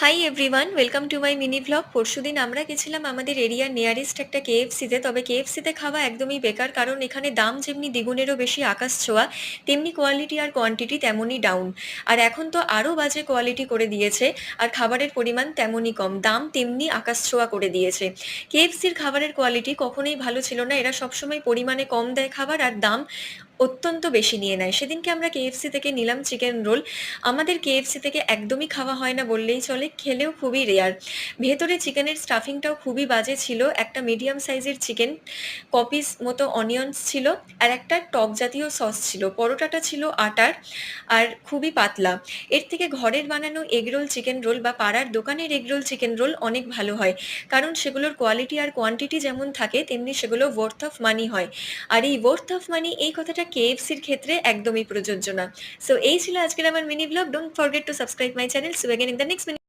Hi everyone, welcome to my mini vlog. পরশুদিন আমরা গেছিলাম আমাদের এরিয়ার নিয়ারেস্ট একটা কেএফসিতে। তবে কেএফসিতে খাওয়া একদমই বেকার, কারণ এখানে দাম যেমনি দ্বিগুণেরও বেশি আকাশ ছোঁয়া, তেমনি কোয়ালিটি আর কোয়ান্টিটি তেমনই ডাউন। আর এখন তো আরও বাজে কোয়ালিটি করে দিয়েছে, আর খাবারের পরিমাণ তেমনই কম, দাম তেমনি আকাশ ছোঁয়া করে দিয়েছে। কেএফসির খাবারের কোয়ালিটি কখনোই ভালো ছিল না, এরা সবসময় পরিমাণে কম দেয় খাবার আর দাম অত্যন্ত বেশি নিয়ে নেয়। সেদিনকে আমরা কেএফসি থেকে নিলাম চিকেন রোল। আমাদের কেএফসি থেকে একদমই খাওয়া হয় না বললেই চলে, খেলেও খুবই রেয়ার। ভেতরে চিকেনের স্টাফিংটাও খুবই বাজে ছিল। একটা মিডিয়াম সাইজের চিকেন, কপিস মতো অনিয়ন্স ছিল, আর একটা টক জাতীয় সস ছিল। পরোটাটা ছিল আটার আর খুবই পাতলা। এর থেকে ঘরের বানানো এগরোল চিকেন রোল বা পাড়ার দোকানের এগরোল চিকেন রোল অনেক ভালো হয়, কারণ সেগুলোর কোয়ালিটি আর কোয়ান্টিটি যেমন থাকে তেমনি সেগুলো ওয়ার্থ অফ মানি হয়। আর এই ওয়ার্থ অফ মানি এই কথাটা কেএফসির ক্ষেত্রে একদমই প্রযোজ্য না। সো এই ছিল আজকের আমার mini blog. Don't forget to subscribe my channel. So again in the next